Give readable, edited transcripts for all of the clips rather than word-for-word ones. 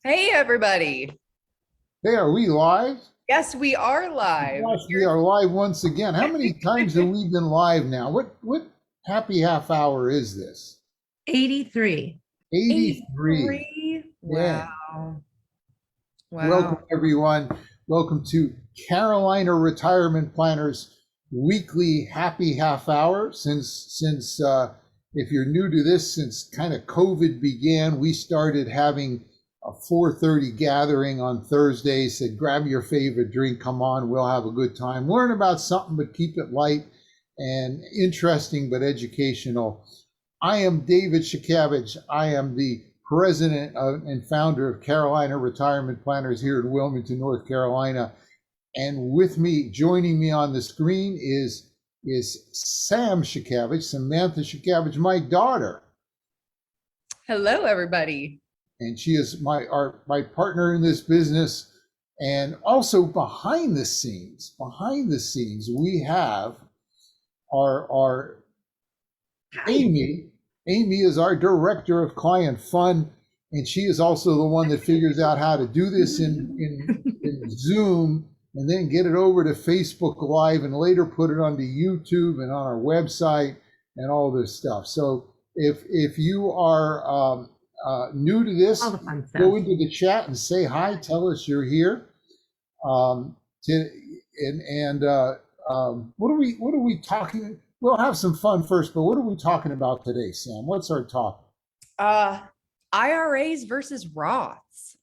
Hey, everybody. Hey, are we live? Yes, we are live. Gosh, we are live once again. How many times have we been live now? What happy half hour is this? 83. 83. 83. Yeah. Wow. Welcome Wow. everyone. Welcome to Carolina Retirement Planners weekly happy half hour. Since if you're new to this, since kind of COVID began, we started having a 4:30 gathering on Thursdays. Said grab your favorite drink, come on, we'll have a good time. Learn about something, but keep it light and interesting, but educational. I am David Shakavage. I am the president and founder of Carolina Retirement Planners here in Wilmington, North Carolina. And with me, joining me on the screen is Sam Shakavage, Samantha Shakavage, my daughter. Hello, everybody. And she is my partner in this business. And also behind the scenes, we have our Amy. Amy is our director of client fun, and she is also the one that figures out how to do this in Zoom and then get it over to Facebook Live and later put it onto YouTube and on our website and all this stuff. So if you are new to this, All the fun stuff. go into the chat and say hi. Tell us you're here. What are we talking? We'll have some fun first, but what are we talking about today, Sam? What's our topic? IRAs versus Roths.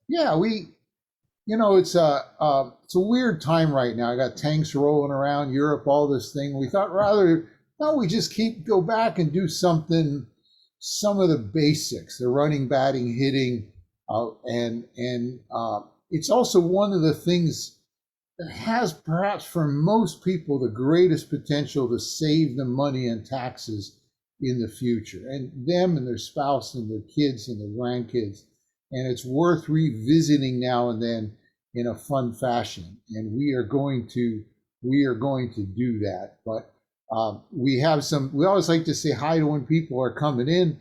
Yeah, it's a weird time right now. I got tanks rolling around Europe, all this thing. We thought we just go back and do some of the basics, the running, batting, hitting, and it's also one of the things that has perhaps for most people the greatest potential to save them money and taxes in the future, and them and their spouse and their kids and their grandkids. And it's worth revisiting now and then in a fun fashion. And we are going to do that. But we always like to say hi to when people are coming in.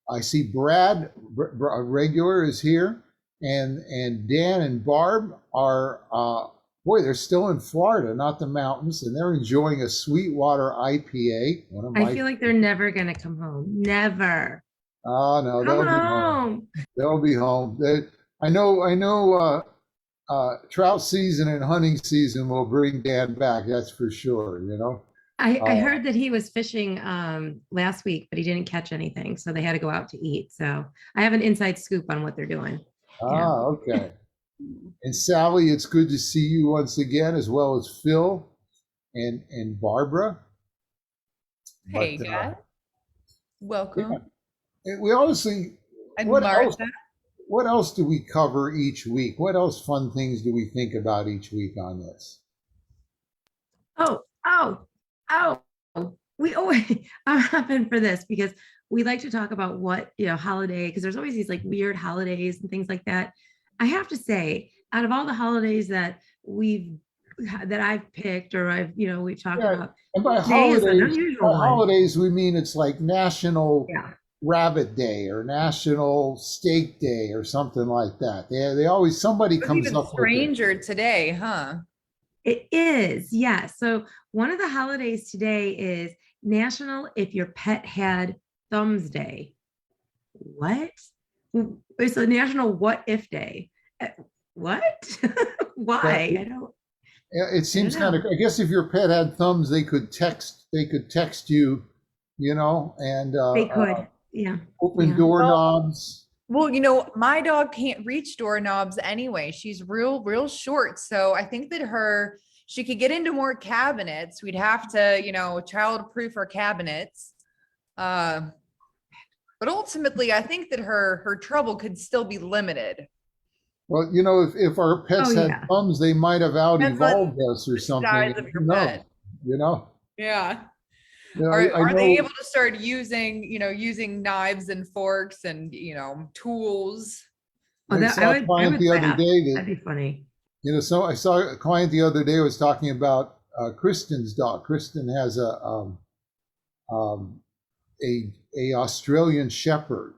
I see Brad, a regular, is here, and Dan and Barb are boy, they're still in Florida, not the mountains, and they're enjoying a Sweetwater IPA. I feel like they're never going to come home. Never. Oh no, Come they'll be home. They'll be home. I know. Trout season and hunting season will bring Dan back. That's for sure. I heard that he was fishing last week, but he didn't catch anything, so they had to go out to eat. So I have an inside scoop on what they're doing. Okay. And Sally, it's good to see you once again, as well as Phil and Barbara. Hey, guys. Welcome. Yeah. We obviously, And what Martha. what else do we cover each week? What else fun things do we think about each week on this? Oh. We always, I'm happy for this because we like to talk about what, holiday, because there's always these like weird holidays and things like that. I have to say, out of all the holidays that I've picked or we've talked about, and by holidays, we mean it's like National Rabbit Day or National Steak Day or something like that. They always, somebody comes up with stranger today, huh? It is, yeah. So one of the holidays today is National If Your Pet Had Thumbs Day. What? It's a National What If Day. What? Why? I don't. It seems kind of. I guess if your pet had thumbs, they could text you, and they could, open doorknobs. Well, my dog can't reach doorknobs anyway. She's real short. So I think that she could get into more cabinets. We'd have to, child-proof her cabinets. But ultimately, I think that her trouble could still be limited. Well, if our pets had thumbs, they might have out-evolved us or something. Yeah. Are they able to start using knives and forks and, tools? I saw a client the other day that'd be funny. So I saw a client the other day was talking about Kristen's dog. Kristen has a Australian Shepherd,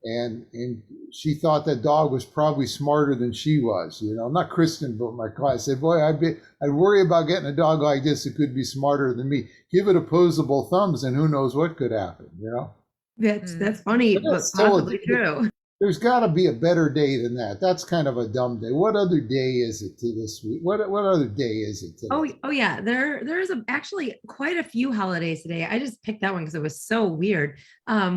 and she thought that dog was probably smarter than she was. You know, not Kristen, but my class. I said, boy, I'd worry about getting a dog like this that could be smarter than me. Give it opposable thumbs, and who knows what could happen. You know, That's funny, But but that's still possibly true. there's got to be a better day than that. That's kind of a dumb day. What other day is it to this week? What other day is it today? Oh yeah, there's actually quite a few holidays today. I just picked that one because it was so weird.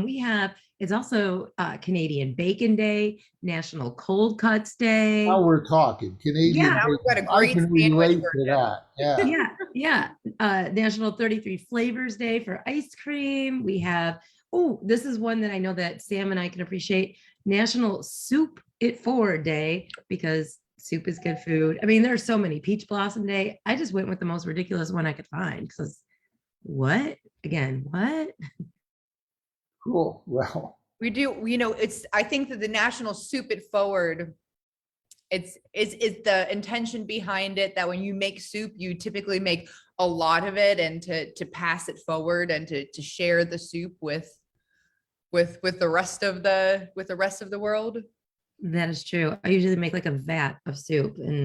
We have it's also Canadian Bacon Day, National Cold Cuts Day. Now we're talking Canadian. Yeah. Now we've got a I great can sandwich relate for to him. that. Yeah. Yeah. National 33 Flavors Day for ice cream. We have, oh, this is one that I know that Sam and I can appreciate. National Soup It Forward Day, because soup is good food. I mean, there's so many. Peach Blossom Day. I just went with the most ridiculous one I could find because what? Again, what? Cool. Well, We do, I think that the National Soup It Forward, it's the intention behind it that when you make soup, you typically make a lot of it, and to pass it forward and to share the soup with the rest of the world. That is true. I usually make like a vat of soup, and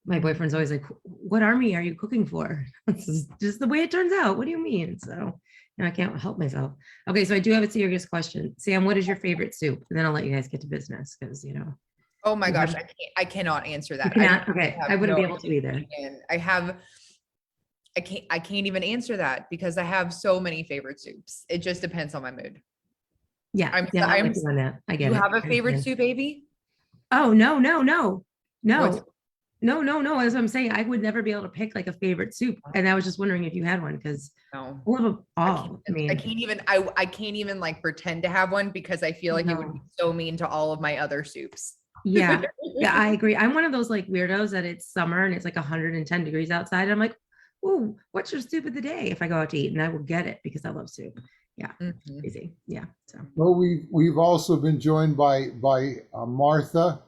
my boyfriend's always like, "What army are you cooking for?" This is just the way it turns out. What do you mean? So, I can't help myself. Okay, so I do have a serious question. Sam, what is your favorite soup? And then I'll let you guys get to business because Oh my You gosh, have- I cannot answer that. you cannot. Okay, have I wouldn't be no able to either. opinion. I can't even answer that because I have so many favorite soups. It just depends on my mood. Yeah, I'm with you on that. I get You it. have a I favorite understand. soup, Avi? Oh no. What's- As I'm saying, I would never be able to pick like a favorite soup. And I was just wondering if you had one because No. I love them I all. can't, I mean, I can't even like pretend to have one because I feel like it would be so mean to all of my other soups. yeah, I agree. I'm one of those like weirdos that it's summer and it's like 110 degrees outside. And I'm like, "Ooh, what's your soup of the day?" If I go out to eat, and I will get it because I love soup. Yeah, Mhm. easy. Yeah. So well, we've also been joined by Martha,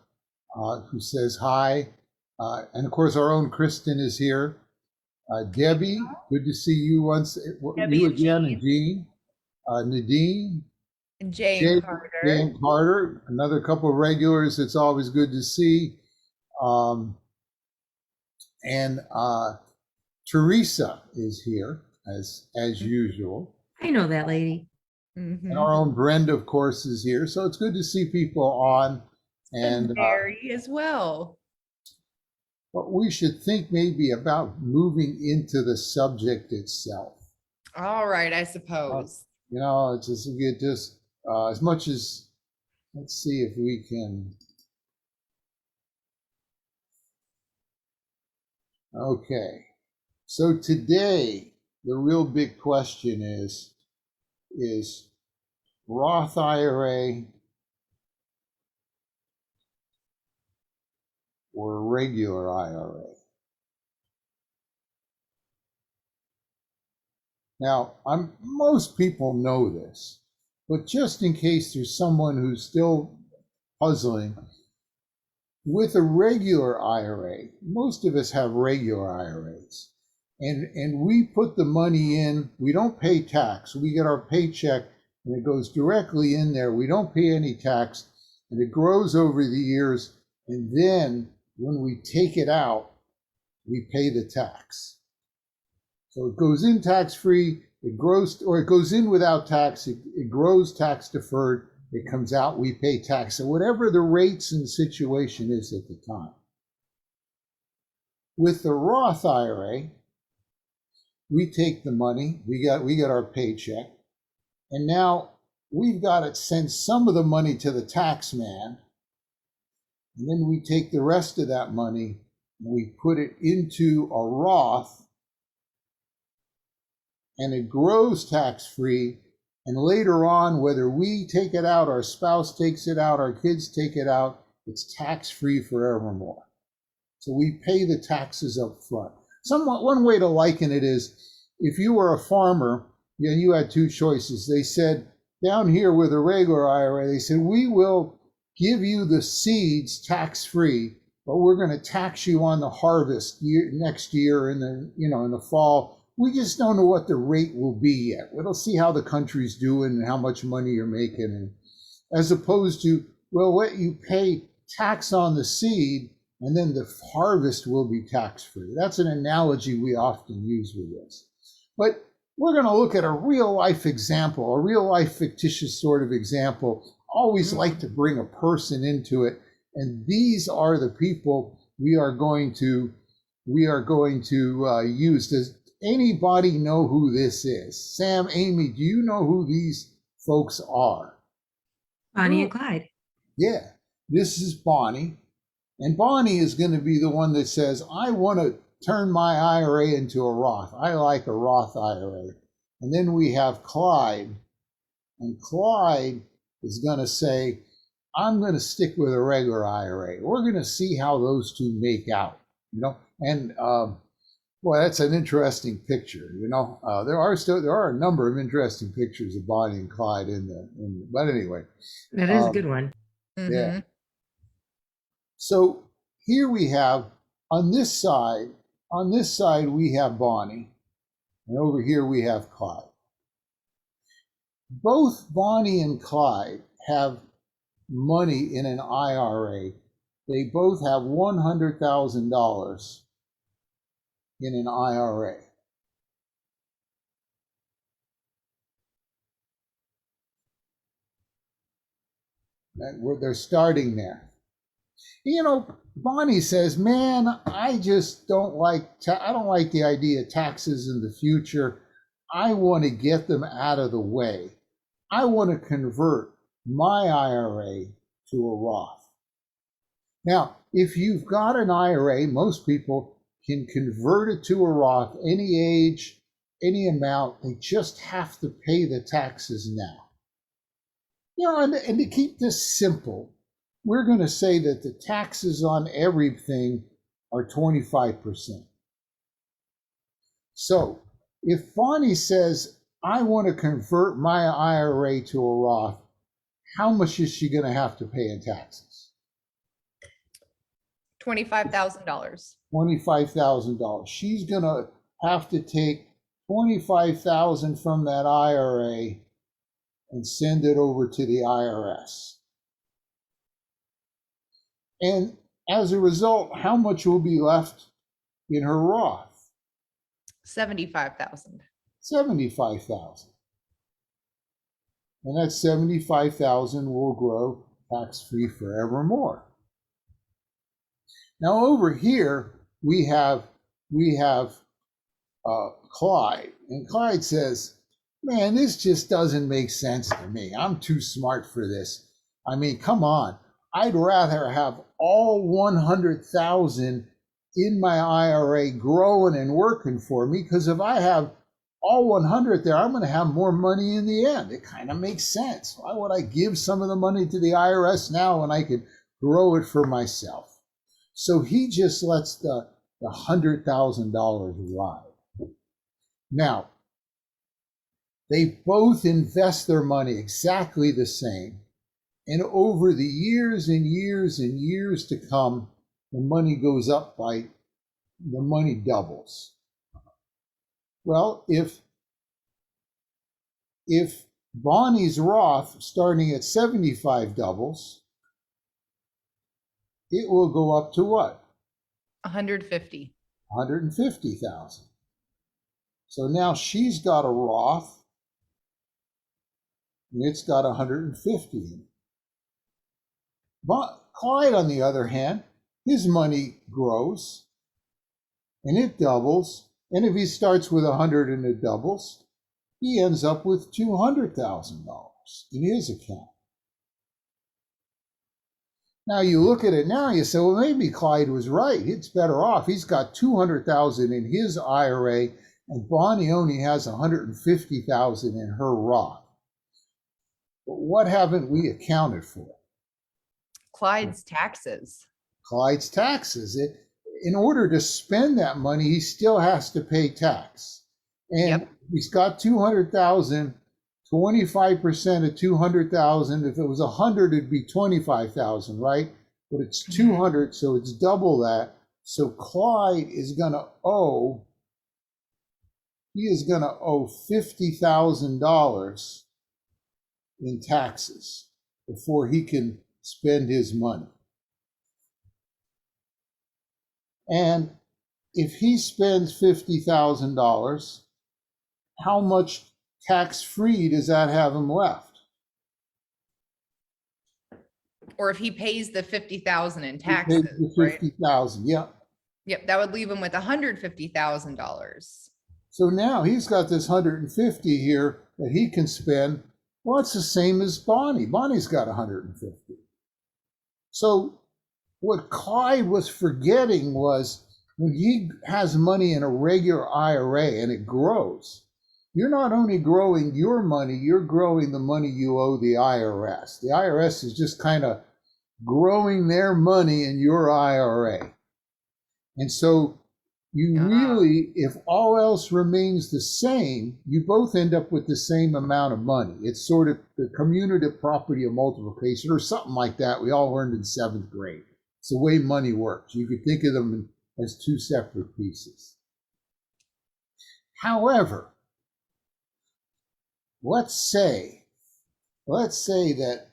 who says hi, and of course our own Kristen is here. Debbie, good to see you once. Debbie You and again, and Jean, Nadine, And Jay Jay, and Carter. Dan Carter, another couple of regulars. It's always good to see. And Teresa is here as usual. I know that lady. Mhm. And our own Brenda, of course, is here. So it's good to see people on. And Mary as well. But we should think maybe about moving into the subject itself. All right, I suppose. It's just we get just as much as let's see if we can. Okay, so today the real big question is Roth IRA or regular IRA? Now, most people know this, but just in case there's someone who's still puzzling, with a regular IRA, most of us have regular IRAs, and we put the money in. We don't pay tax. We get our paycheck, and it goes directly in there. We don't pay any tax, and it grows over the years. And then when we take it out, we pay the tax. So it goes in tax-free, it grows, or it goes in without tax, it grows tax deferred, it comes out, we pay tax. So whatever the rates and situation is at the time. With the Roth IRA, we take the money, we get our paycheck, and now we've got to send some of the money to the tax man, and then we take the rest of that money and we put it into a Roth, and it grows tax-free. And later on, whether we take it out, our spouse takes it out, our kids take it out, it's tax-free forevermore. So we pay the taxes up front. One way to liken it is, if you were a farmer, you had two choices. They said, down here with a regular IRA, they said, we will give you the seeds tax-free, but we're going to tax you on the harvest next year in the fall. We just don't know what the rate will be yet. We'll see how the country's doing and how much money you're making. as opposed to, we'll let you pay tax on the seed and then the harvest will be tax-free. That's an analogy we often use with this. But we're going to look at a real life example, a real life fictitious sort of example. Always like to bring a person into it. And these are the people we are going to use. Does anybody know who this is? Sam, Amy, do you know who these folks are? Bonnie and Clyde. Yeah, this is Bonnie. And Bonnie is going to be the one that says, I want to turn my IRA into a Roth. I like a Roth IRA. And then we have Clyde. And Clyde is going to say, I'm going to stick with a regular IRA. We're going to see how those two make out, And boy, that's an interesting picture. There are a number of interesting pictures of Bonnie and Clyde in there. But anyway, That is a good one. yeah. So here we have on this side we have Bonnie, and over here we have Clyde. Both Bonnie and Clyde have money in an IRA. They both have $100,000 in an IRA. They're starting there. Bonnie says, man, I just don't like the idea of taxes in the future. I want to get them out of the way. I want to convert my IRA to a Roth. Now, if you've got an IRA, most people can convert it to a Roth, any age, any amount. They just have to pay the taxes now. And to keep this simple, we're going to say that the taxes on everything are 25%. So if Bonnie says, I want to convert my IRA to a Roth, how much is she going to have to pay in taxes? $25,000. $25,000. She's going to have to take $25,000 from that IRA and send it over to the IRS. And as a result, how much will be left in her Roth? $75,000. $75,000. And that $75,000 will grow tax-free forevermore. Now over here we have Clyde, and Clyde says, man, this just doesn't make sense to me. I'm too smart for this. I mean, come on. I'd rather have all 100,000 in my IRA growing and working for me, because if I have all 100 there, I'm going to have more money in the end. It kind of makes sense. Why would I give some of the money to the IRS now when I could grow it for myself? So he just lets the $100,000 ride. Now, they both invest their money exactly the same. And over the years and years and years to come, the money goes up the money doubles. Well, if Bonnie's Roth starting at 75 doubles, it will go up to what? 150. 150,000. So now she's got a Roth, and it's got 150 in it. But Clyde, on the other hand, his money grows, and it doubles. And if he starts with 100 and it doubles, he ends up with $200,000 in his account. Now you look at it now, you say, well, maybe Clyde was right. It's better off. He's got 200,000 in his IRA, and Bonnie only has 150,000 in her Roth. But what haven't we accounted for? Clyde's taxes. Clyde's taxes. In order to spend that money, he still has to pay tax. And he's got 200,000, 25% of 200,000. If it was 100, it'd be 25,000, right? But it's 200, so it's double that. So Clyde is going to owe, $50,000 in taxes before he can spend his money. And if he spends $50,000, how much tax-free does that have him left? Or if he pays the 50,000 in He pays taxes, the right? 50,000, yeah. Yep, that would leave him with $150,000. So now he's got this 150 here that he can spend. Well, it's the same as Bonnie. Bonnie's got 150. So what Clyde was forgetting was when he has money in a regular IRA and it grows, you're not only growing your money, you're growing the money you owe the IRS. The IRS is just kind of growing their money in your IRA. And so you really, if all else remains the same, you both end up with the same amount of money. It's sort of the commutative property of multiplication or something like that. We all learned in 7th grade. It's the way money works. You could think of them as two separate pieces. However, let's say that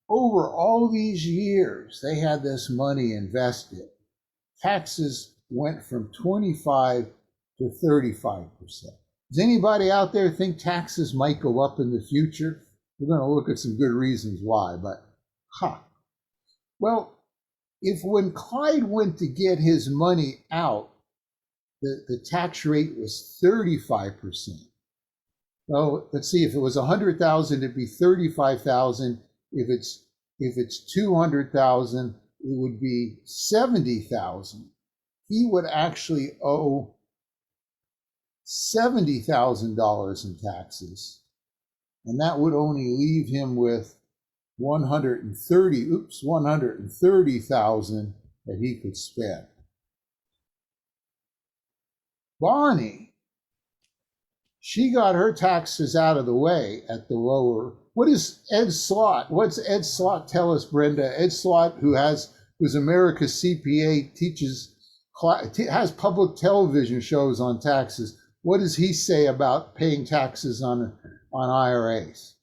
over all these years they had this money invested. Taxes went from 25 to 35%. Does anybody out there think taxes might go up in the future? We're going to look at some good reasons why, but well, if when Clyde went to get his money out, the tax rate was 35%. Well, let's see, if it was 100,000, it'd be 35,000. If it's 200,000, it would be 70,000. He would actually owe $70,000 in taxes, and that would only leave him with 130,000 that he could spend. Bonnie, she got her taxes out of the way at the lower. What is Ed Slott? What's Ed Slott tell us, Brenda? Ed Slott, who's America's CPA, has public television shows on taxes. What does he say about paying taxes on IRAs?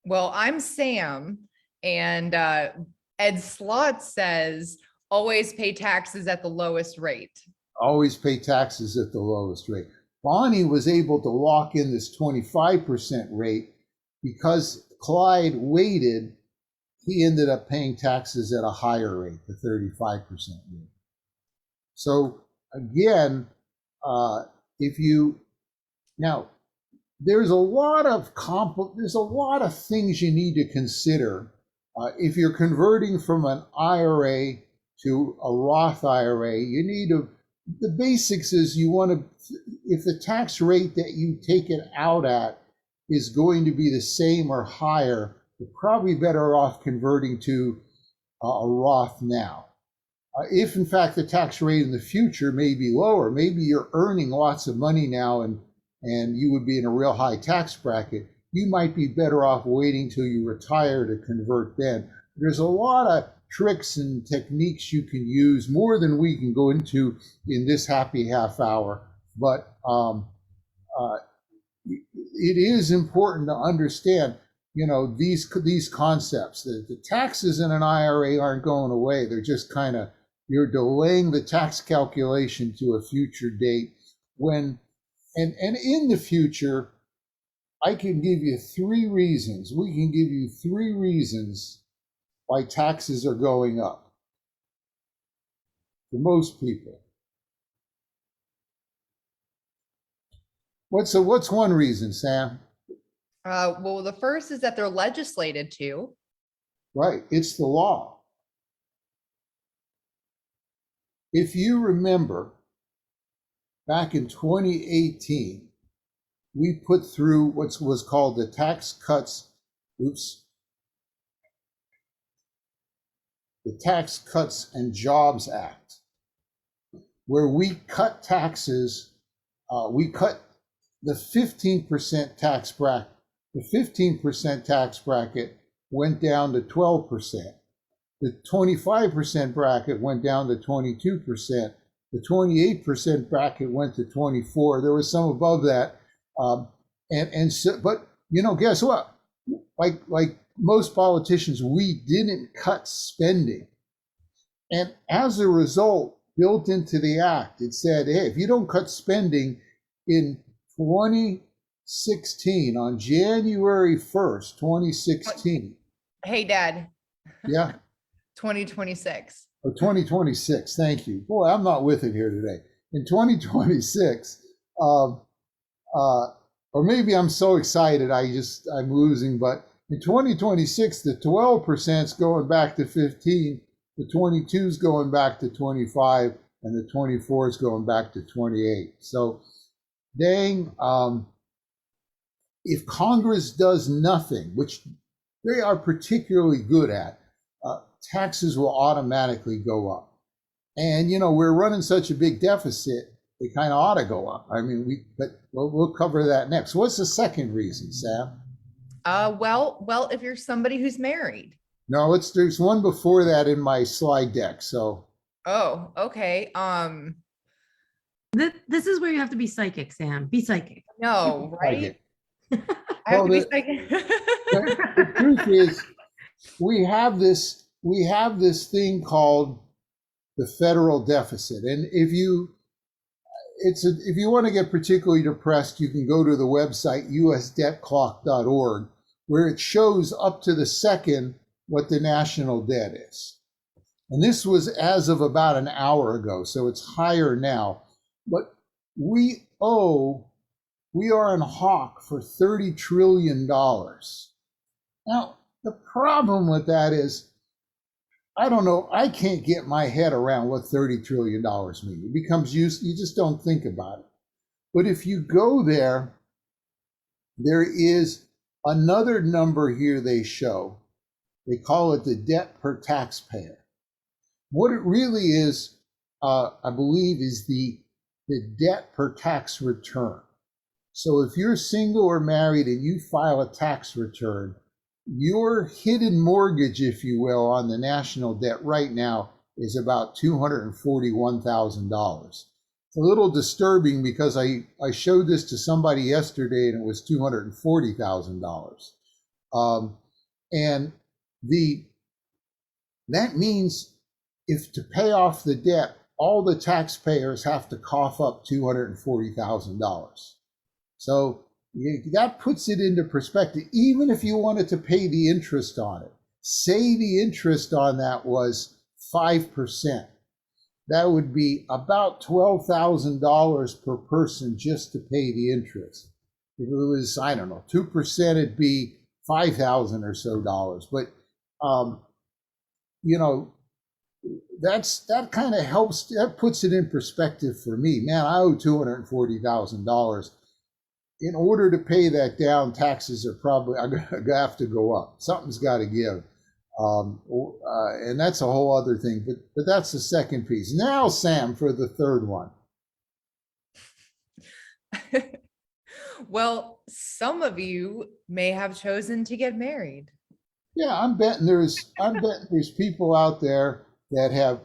Well, I'm Sam, and Ed Slott says always pay taxes at the lowest rate. Always pay taxes at the lowest rate. Bonnie was able to lock in this 25% rate because Clyde waited. He ended up paying taxes at a higher rate, the 35% rate. So again, there's a lot of things you need to consider if you're converting from an IRA to a Roth IRA. The basics is if the tax rate that you take it out at is going to be the same or higher, you're probably better off converting to a Roth now. If in fact the tax rate in the future may be lower, maybe you're earning lots of money now and you would be in a real high tax bracket, you might be better off waiting till you retire to convert then. There's a lot of tricks and techniques you can use, more than we can go into in this happy half hour. But it is important to understand, these concepts. The taxes in an IRA aren't going away. They're just you're delaying the tax calculation to a future date. And in the future, I can give you 3 reasons. We can give you 3 reasons why taxes are going up for most people. What's one reason, Sam? Well, the first is that they're legislated to. Right, it's the law. If you remember, back in 2018, we put through what was called the Tax Cuts and Jobs Act, where we cut taxes. We cut the 15% tax bracket. The 15% tax bracket went down to 12%. The 25% bracket went down to 22%. The 28% bracket went to 24%. There was some above that. But guess what? Like most politicians, we didn't cut spending. And as a result, built into the act, it said, hey, if you don't cut spending in 2016, on January 1st, 2016. Hey, Dad. Yeah. 2026. Oh, 2026. Thank you. Boy, I'm not with it here today. In 2026, or maybe I'm so excited I'm losing, but in 2026, the 12% is going back to 15, the 22 is going back to 25, and the 24 is going back to 28. So dang, if Congress does nothing, which they are particularly good at, taxes will automatically go up. And, we're running such a big deficit, they kind of ought to go up. I mean, but we'll cover that next. What's the second reason, Sam? Well, if you're somebody who's married. No, there's one before that in my slide deck. So. Oh, okay. This is where you have to be psychic, Sam. Be psychic. No, right? I Well, have to be psychic. the truth is, we have this thing called the federal deficit, and if you want to get particularly depressed, you can go to the website usdebtclock.org, where it shows up to the second what the national debt is. And this was as of about an hour ago, so it's higher now. But we are in hock for $30 trillion. Now, the problem with that is, I don't know, I can't get my head around what $30 trillion means. It becomes you just don't think about it. But if you go there, there is another number here they show. They call it the debt per taxpayer. What it really is, I believe, is the debt per tax return. So if you're single or married and you file a tax return, your hidden mortgage, if you will, on the national debt right now is about $241,000. It's a little disturbing because I showed this to somebody yesterday and it was $240,000. And that means if to pay off the debt, all the taxpayers have to cough up $240,000. So that puts it into perspective. Even if you wanted to pay the interest on it, say the interest on that was 5%, that would be about $12,000 per person just to pay the interest. If it was, 2%, it'd be $5,000 or so dollars. But that kind of helps. That puts it in perspective for me. Man, I owe $240,000. In order to pay that down, taxes are probably going to have to go up. Something's got to give. And that's a whole other thing. But that's the second piece. Now, Sam, for the third one. Well, some of you may have chosen to get married. Yeah, I'm betting there's people out there that have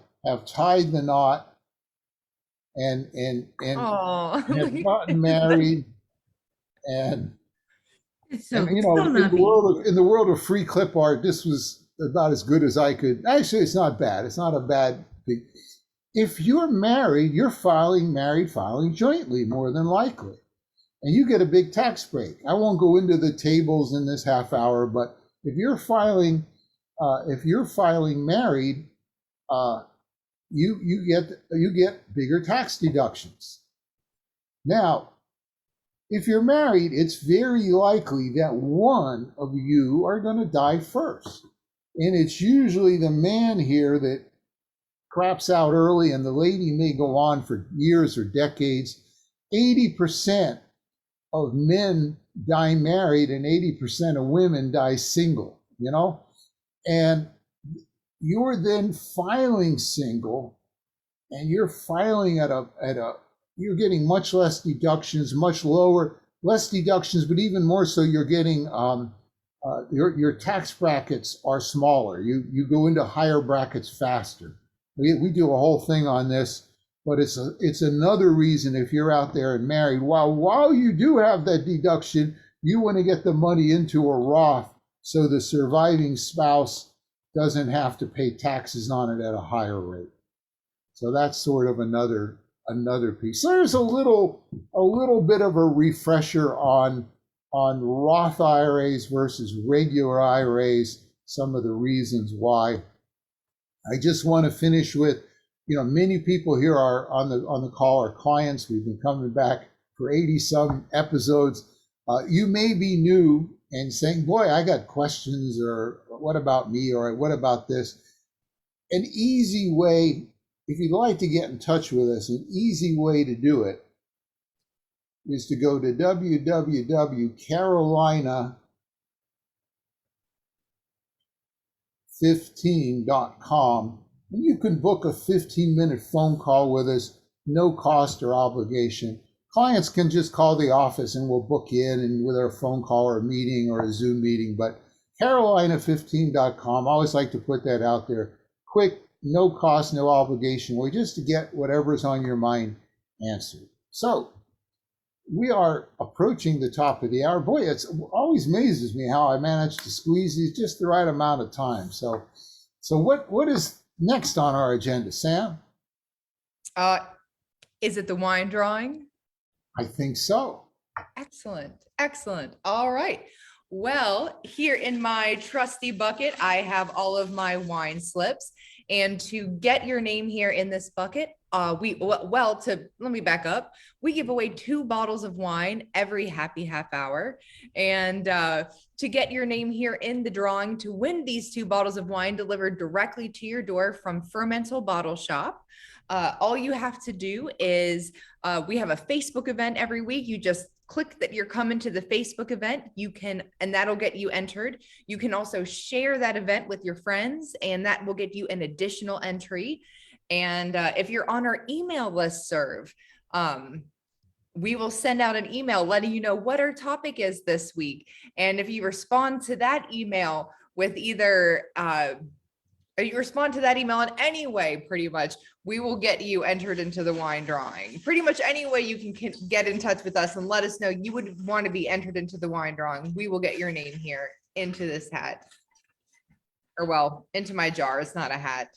tied the knot and have gotten married. And in the world of free clip art, this was about as good as I could. Actually, it's not bad. It's not a bad thing. If you're married, you're filing jointly more than likely, and you get a big tax break. I won't go into the tables in this half hour, but if you're filing married, you get bigger tax deductions. Now, if you're married, it's very likely that one of you are going to die first. And it's usually the man here that craps out early, and the lady may go on for years or decades. 80% of men die married and 80% of women die single, And you're then filing single, and you're filing you're getting much less deductions, less deductions, but even more so, you're getting your tax brackets are smaller. You go into higher brackets faster. We do a whole thing on this, but it's another reason if you're out there and married, while you do have that deduction, you want to get the money into a Roth so the surviving spouse doesn't have to pay taxes on it at a higher rate. So that's sort of another piece. So there's a little bit of a refresher on Roth IRAs versus regular IRAs, some of the reasons why. I just want to finish with, many people here are on the call are clients. We've been coming back for 80 some episodes. You may be new and saying, boy, I got questions, or what about me, or what about this? An easy way, if you'd like to get in touch with us, an easy way to do it is to go to www.carolina15.com, and you can book a 15-minute phone call with us, no cost or obligation. Clients can just call the office and we'll book you in and with our phone call or a meeting or a Zoom meeting. But carolina15.com, I always like to put that out there. Quick, no cost, no obligation way, just to get whatever's on your mind answered. So we are approaching the top of the hour. Boy, it always amazes me how I manage to squeeze these just the right amount of time. So what is next on our agenda, Sam? Is it the wine drawing? I think so. Excellent. Excellent. All right. Well, here in my trusty bucket, I have all of my wine slips. And to get your name here in this bucket, let me back up. We give away 2 bottles of wine every happy half hour. And to get your name here in the drawing to win these 2 bottles of wine delivered directly to your door from Fermental Bottle Shop, all you have to do is we have a Facebook event every week. You just click that you're coming to the Facebook event. And that'll get you entered. You can also share that event with your friends, and that will get you an additional entry. And if you're on our email listserv, we will send out an email letting you know what our topic is this week. And if you respond to that email with either, you respond to that email in any way, pretty much, we will get you entered into the wine drawing. Pretty much any way you can get in touch with us and let us know you would want to be entered into the wine drawing, we will get your name here into this hat. Or well, into my jar. It's not a hat.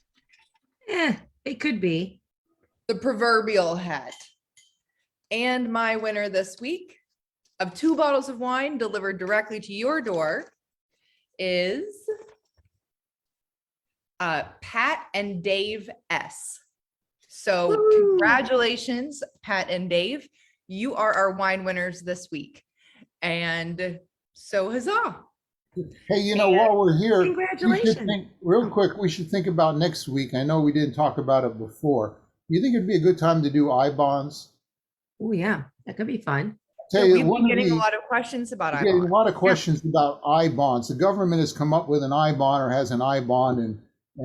It could be. The proverbial hat. And my winner this week of 2 bottles of wine delivered directly to your door is Pat and Dave S. So congratulations, Pat and Dave. You are our wine winners this week. And so huzzah. Hey, while we're here, congratulations. Real quick, we should think about next week. I know we didn't talk about it before. You think it'd be a good time to do I-bonds? Oh yeah, that could be fun. We've been getting a lot of questions about I-bonds. Getting a lot of questions about I-bonds. The government has come up with an I-bond or has an I-bond, and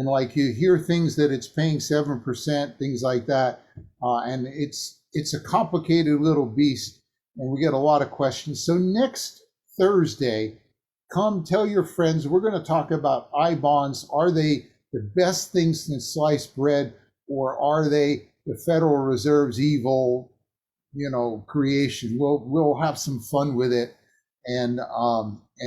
like you hear things that it's paying 7%, things like that, and it's a complicated little beast, and we get a lot of questions. So next Thursday, come tell your friends. We're going to talk about I-bonds. Are they the best things since sliced bread, or are they the Federal Reserve's evil, creation? We'll have some fun with it and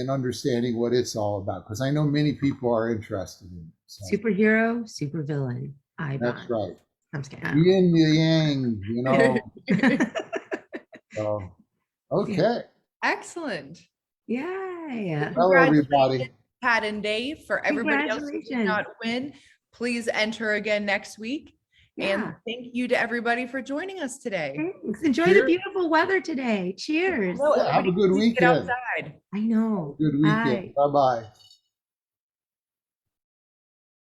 understanding what it's all about, because I know many people are interested in it. So. Superhero, supervillain. That's right. I'm scared. Yin yang, So, okay. Excellent. Yeah. Hello, everybody. Pat and Dave. For everybody else who did not win, please enter again next week. Yeah. And thank you to everybody for joining us today. Thanks. Enjoy the beautiful weather today. Cheers. Have a good weekend. Get outside. I know. Good weekend. Bye-bye.